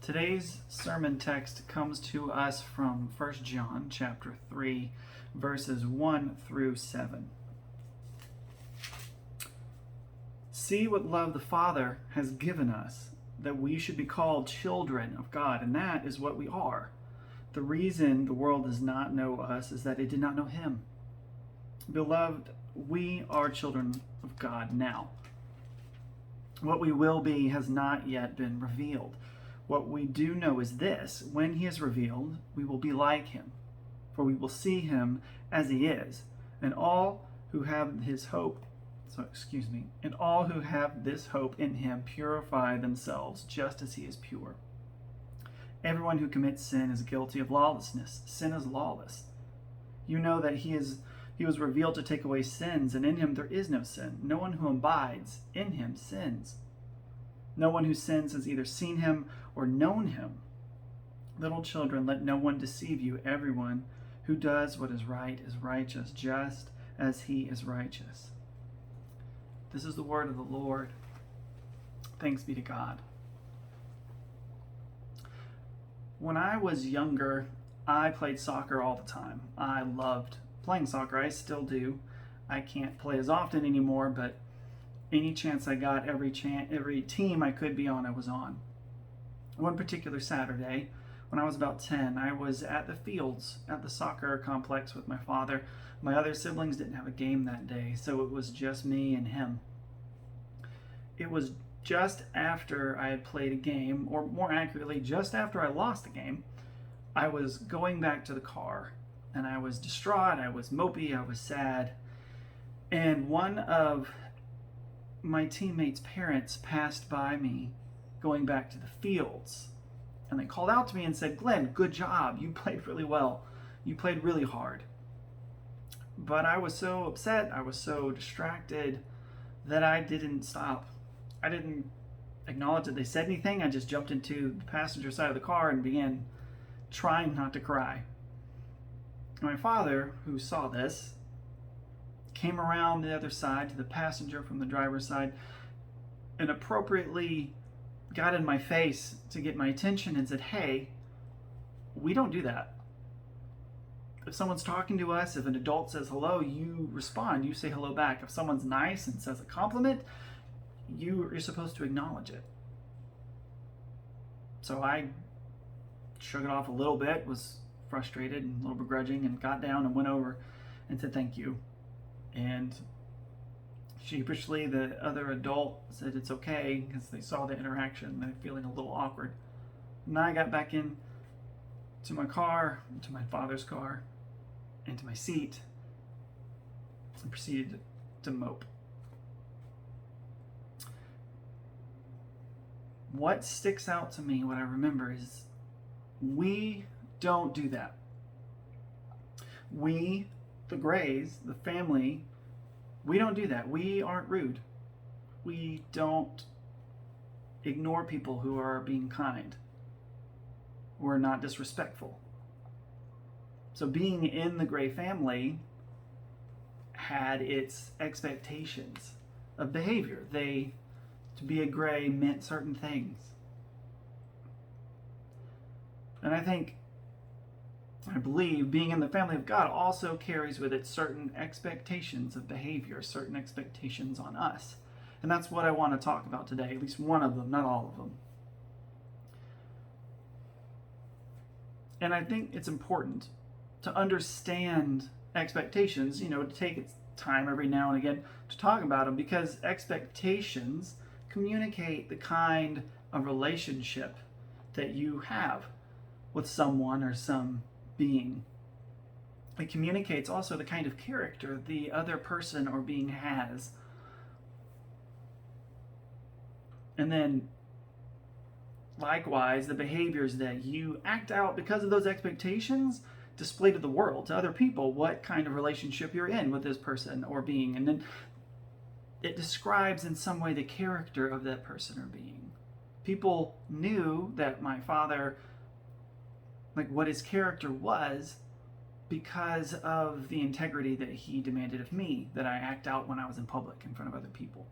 Today's sermon text comes to us from 1 John chapter 3, verses 1 through 7. See what love the Father has given us, that we should be called children of God, and that is what we are. The reason the world does not know us is that it did not know Him. Beloved, we are children of God now. What we will be has not yet been revealed. What we do know is this: when He is revealed, we will be like Him, for we will see Him as He is. And all who have this hope in Him purify themselves just as He is pure. Everyone who commits sin is guilty of lawlessness. Sin is lawless. You know that He was revealed to take away sins, and in Him there is no sin. No one who abides in Him sins. No one who sins has either seen Him or known Him. Little children, let no one deceive you. Everyone who does what is right is righteous, just as He is righteous. This is the word of the Lord. Thanks be to God. When I was younger, I played soccer all the time. I loved playing soccer. I still do. I can't play as often anymore, but any chance I got, every team I could be on, I was on. One particular Saturday, when I was about 10, I was at the fields at the soccer complex with my father. My other siblings didn't have a game that day, so it was just me and him. It was just after I had played a game, or more accurately, just after I lost the game. I was going back to the car, and I was distraught, I was mopey, I was sad. And one of my teammates' parents passed by me going back to the fields, and they called out to me and said, "Glenn, good job. You played really well. You played really hard." But I was so upset, I was so distracted that I didn't stop. I didn't acknowledge that they said anything. I just jumped into the passenger side of the car and began trying not to cry. My father, who saw this, came around the other side to the passenger from the driver's side and appropriately got in my face to get my attention and said, "Hey, we don't do that. If someone's talking to us, if an adult says hello, you respond, you say hello back. If someone's nice and says a compliment, you're supposed to acknowledge it." So I shook it off a little bit, was frustrated and a little begrudging, and got down and went over and said thank you. And sheepishly, the other adult said it's okay because they saw the interaction. They're feeling a little awkward. And I got back in to my car, to my father's car, and to my seat, and proceeded to mope. What sticks out to me, what I remember, is we don't do that. We, the Grays, the family, we don't do that. We aren't rude. We don't ignore people who are being kind. We're not disrespectful. So being in the Gray family had its expectations of behavior. To be a Gray meant certain things. And I believe being in the family of God also carries with it certain expectations of behavior, certain expectations on us. And that's what I want to talk about today, at least one of them, not all of them. And I think it's important to understand expectations, to take its time every now and again to talk about them, because expectations communicate the kind of relationship that you have with someone or some being. It communicates also the kind of character the other person or being has. And then likewise, the behaviors that you act out because of those expectations display to the world, to other people, what kind of relationship you're in with this person or being. And then it describes in some way the character of that person or being. People knew that my father, what his character was, because of the integrity that he demanded of me, that I act out when I was in public in front of other people.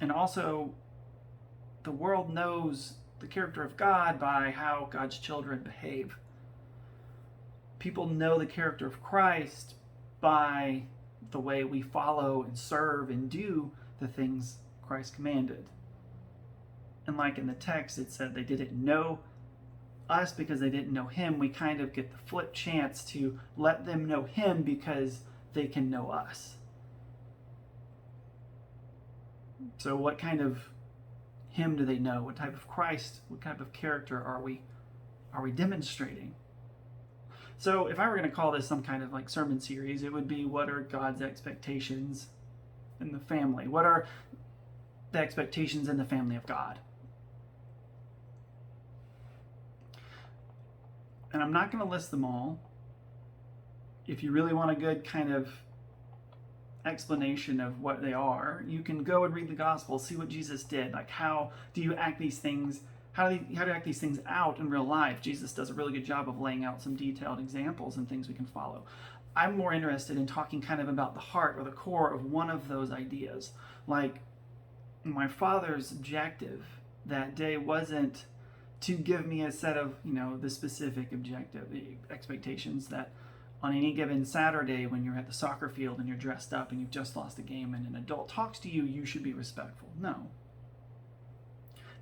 And also the world knows the character of God by how God's children behave. People know the character of Christ by the way we follow and serve and do the things Christ commanded. And like in the text, it said they didn't know us because they didn't know him. We kind of get the flip chance to let them know him because they can know us. So what kind of him do they know? What type of Christ, what type of character are we demonstrating? So if I were going to call this some kind of like sermon series, it would be, what are God's expectations in the family? What are the expectations in the family of God? And I'm not going to list them all. If you really want a good kind of explanation of what they are, you can go and read the gospel, see what Jesus did. Like, how do you act these things? How do you act these things out in real life? Jesus does a really good job of laying out some detailed examples and things we can follow. I'm more interested in talking kind of about the heart or the core of one of those ideas. Like, my father's objective that day wasn't to give me a set of, the specific objective, the expectations that on any given Saturday when you're at the soccer field and you're dressed up and you've just lost a game and an adult talks to you, you should be respectful. No.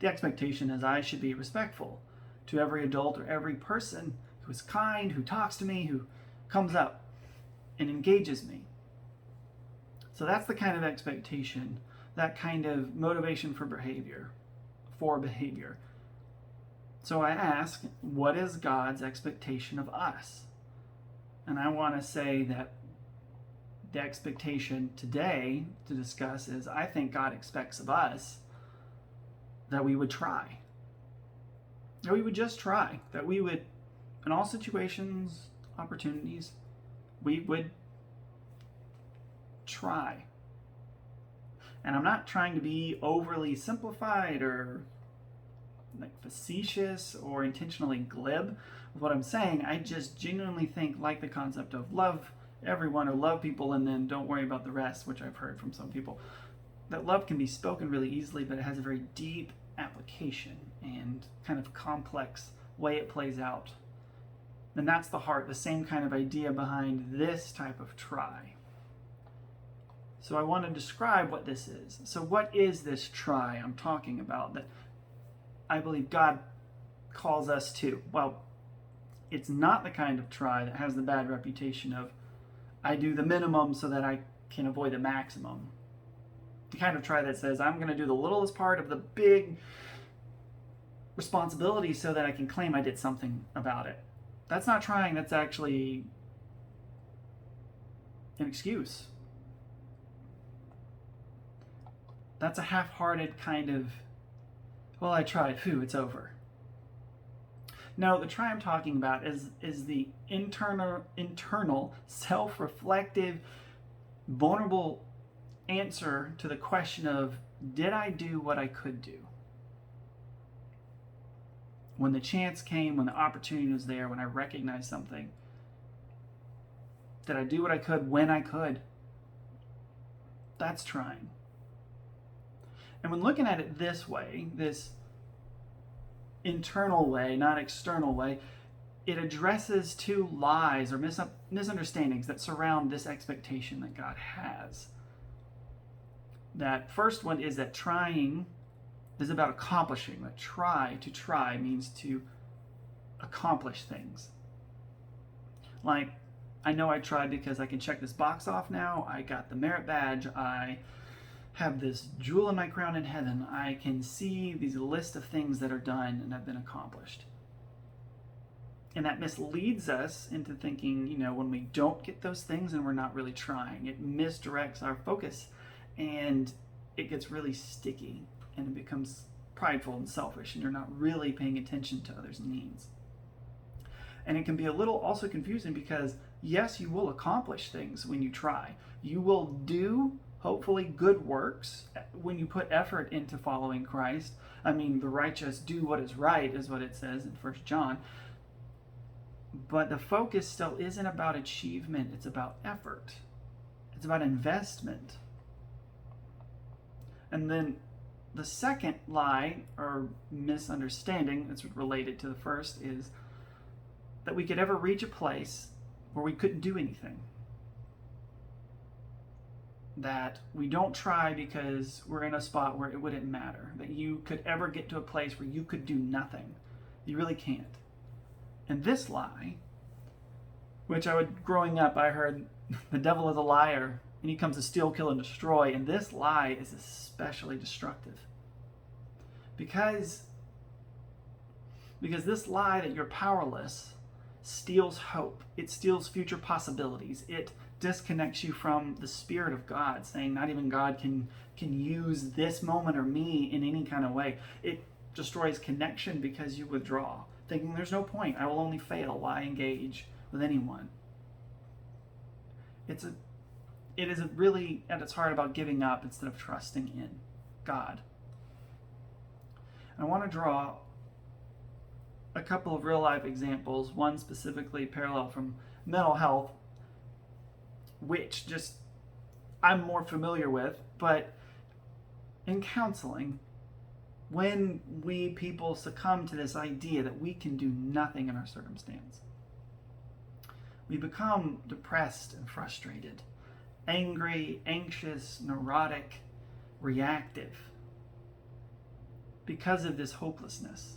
The expectation is I should be respectful to every adult or every person who is kind, who talks to me, who comes up and engages me. So that's the kind of expectation, that kind of motivation for behavior. So I ask, what is God's expectation of us? And I want to say that the expectation today to discuss is, I think God expects of us that we would try. That we would just try. That we would, in all situations, opportunities, we would try. And I'm not trying to be overly simplified or like facetious or intentionally glib with what I'm saying. I just genuinely think, like the concept of love everyone or love people and then don't worry about the rest, which I've heard from some people, that love can be spoken really easily, but it has a very deep application and kind of complex way it plays out. And that's the heart, the same kind of idea behind this type of try. So I want to describe what this is. So what is this try I'm talking about that I believe God calls us to? Well, it's not the kind of try that has the bad reputation of, I do the minimum so that I can avoid the maximum. The kind of try that says, I'm going to do the littlest part of the big responsibility so that I can claim I did something about it. That's not trying, that's actually an excuse. That's a half-hearted kind of, well, I tried, phew, it's over. No, the try I'm talking about is the internal, self-reflective, vulnerable answer to the question of, did I do what I could do? When the chance came, when the opportunity was there, when I recognized something, did I do what I could when I could? That's trying. And when looking at it this way, this internal way, not external way, it addresses two lies or misunderstandings that surround this expectation that God has. That first one is that trying is about accomplishing. That to try means to accomplish things. Like, I know I tried because I can check this box off now. I got the merit badge. I have this jewel in my crown in heaven. I can see these list of things that are done and have been accomplished. And that misleads us into thinking, when we don't get those things and we're not really trying, it misdirects our focus and it gets really sticky and it becomes prideful and selfish and you're not really paying attention to others' needs. And it can be a little also confusing because, yes, you will accomplish things when you try. You will do, hopefully, good works when you put effort into following Christ. I mean, the righteous do what is right, is what it says in 1 John. But the focus still isn't about achievement, it's about effort. It's about investment. And then The second lie or misunderstanding that's related to the first is that we could ever reach a place where we couldn't do anything. That we don't try because we're in a spot where it wouldn't matter. That you could ever get to a place where you could do nothing. You really can't. And this lie, which growing up, I heard the devil is a liar and he comes to steal, kill, and destroy. And this lie is especially destructive. Because this lie that you're powerless steals hope. It steals future possibilities. It disconnects you from the Spirit of God, saying not even God can use this moment or me in any kind of way. It destroys connection because you withdraw, thinking there's no point. I will only fail. Why engage with anyone? It is really at its heart about giving up instead of trusting in God. I want to draw a couple of real life examples, one specifically parallel from mental health, which just I'm more familiar with, but in counseling, when we people succumb to this idea that we can do nothing in our circumstance, we become depressed and frustrated, angry, anxious, neurotic, reactive, because of this hopelessness,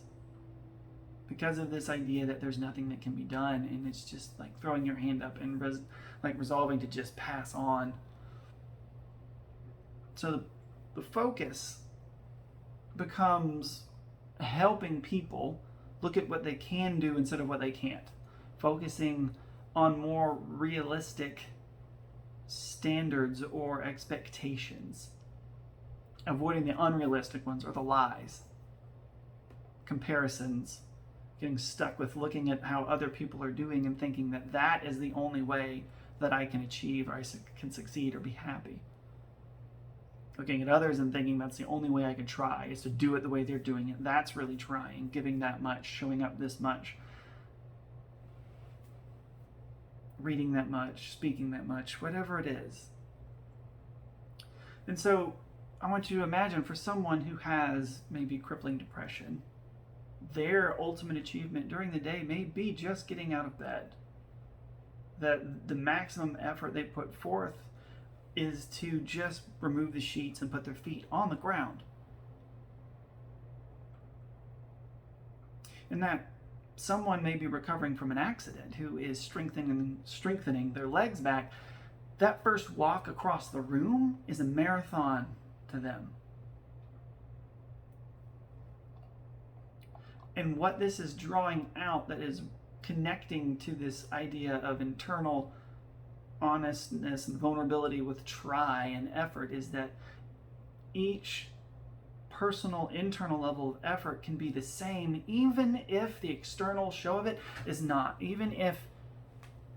because of this idea that there's nothing that can be done, and it's just like throwing your hand up and resolving to just pass on. So the focus becomes helping people look at what they can do instead of what they can't, focusing on more realistic standards or expectations, avoiding the unrealistic ones or the lies, comparisons, getting stuck with looking at how other people are doing and thinking that that is the only way that I can achieve or I can succeed or be happy. Looking at others and thinking that's the only way I can try is to do it the way they're doing it. That's really trying, giving that much, showing up this much, reading that much, speaking that much, whatever it is. And so I want you to imagine for someone who has maybe crippling depression, their ultimate achievement during the day may be just getting out of bed. That the maximum effort they put forth is to just remove the sheets and put their feet on the ground. And that someone may be recovering from an accident who is strengthening their legs back. That first walk across the room is a marathon to them. And what this is drawing out, that is connecting to this idea of internal honestness and vulnerability with try and effort, is that each personal internal level of effort can be the same, even if the external show of it is not, even if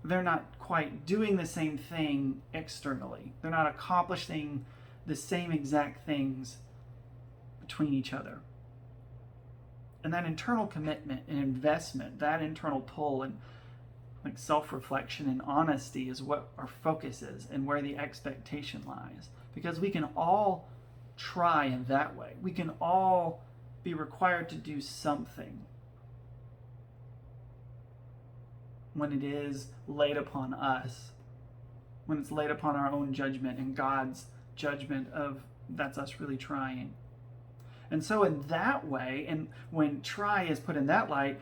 they're not quite doing the same thing externally. They're not accomplishing the same exact things between each other. And that internal commitment and investment, that internal pull and like self-reflection and honesty is what our focus is and where the expectation lies. Because we can all try in that way. We can all be required to do something when it is laid upon us, when it's laid upon our own judgment and God's judgment of that's us really trying. And so in that way, and when try is put in that light,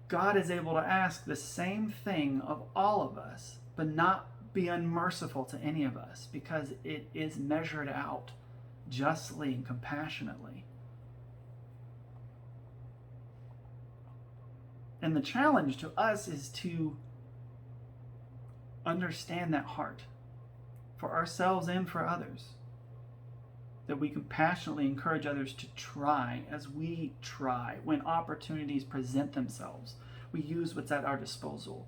God is able to ask the same thing of all of us, but not be unmerciful to any of us, because it is measured out justly and compassionately. And the challenge to us is to understand that heart for ourselves and for others. That we compassionately encourage others to try as we try. When opportunities present themselves, we use what's at our disposal.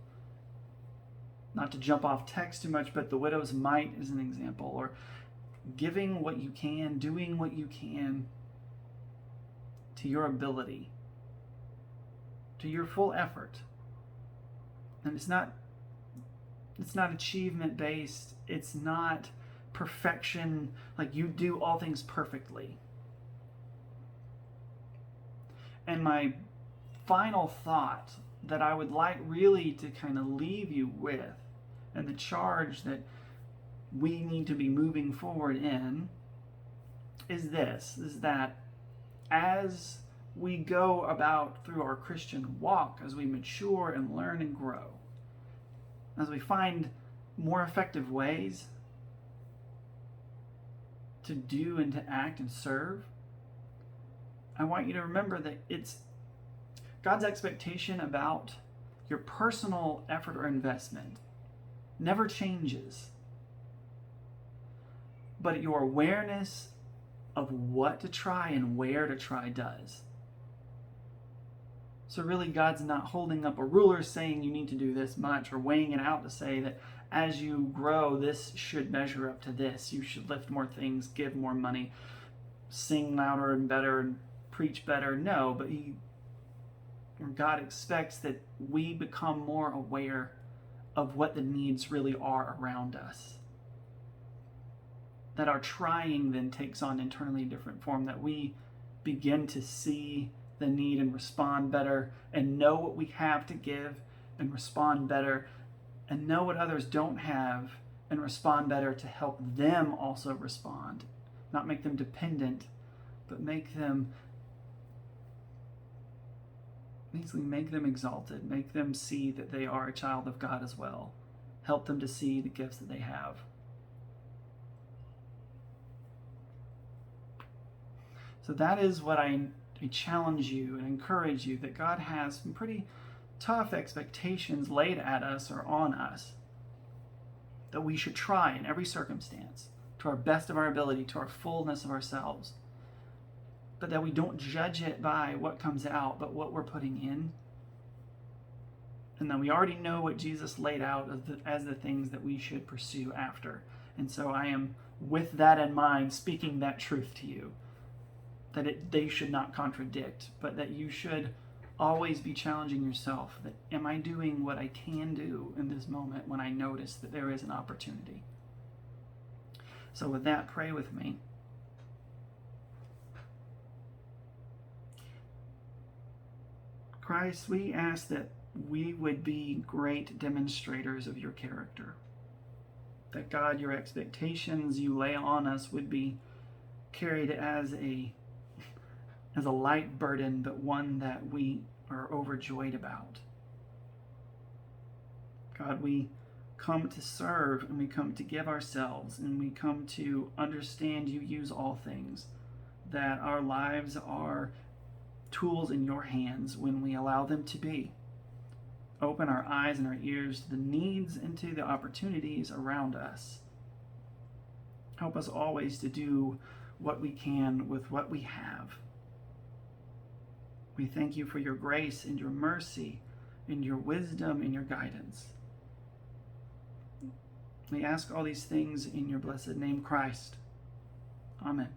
Not to jump off text too much, but the widow's mite is an example. Or giving what you can, doing what you can to your ability, to your full effort. And it's not achievement based. It's not perfection, like you do all things perfectly. And my final thought that I would like really to kind of leave you with, and the charge that we need to be moving forward in, is this, is that as we go about through our Christian walk, as we mature and learn and grow, as we find more effective ways to do and to act and serve, I want you to remember that it's God's expectation about your personal effort or investment never changes, but your awareness of what to try and where to try does. So really, God's not holding up a ruler saying you need to do this much, or weighing it out to say that as you grow, this should measure up to this. You should lift more things, give more money, sing louder and better, and preach better. No, but God expects that we become more aware of what the needs really are around us. That our trying then takes on internally different form, that we begin to see the need and respond better, and know what we have to give and respond better, and know what others don't have and respond better to help them also respond. Not make them dependent, but make them exalted, make them see that they are a child of God as well. Help them to see the gifts that they have. So that is what I challenge you and encourage you, that God has some pretty tough expectations laid at us or on us that we should try in every circumstance, to our best of our ability, to our fullness of ourselves, but that we don't judge it by what comes out, but what we're putting in. And that we already know what Jesus laid out as the things that we should pursue after. And so I am, with that in mind, speaking that truth to you, that they should not contradict, but that you should always be challenging yourself, that am I doing what I can do in this moment when I notice that there is an opportunity? So with that, pray with me. Christ, we ask that we would be great demonstrators of your character. That God, your expectations you lay on us would be carried as a light burden, but one that we are overjoyed about. God, we come to serve, and we come to give ourselves, and we come to understand you use all things, that our lives are tools in your hands when we allow them to be. Open our eyes and our ears to the needs and to the opportunities around us. Help us always to do what we can with what we have. We thank you for your grace and your mercy and your wisdom and your guidance. We ask all these things in your blessed name, Christ. Amen.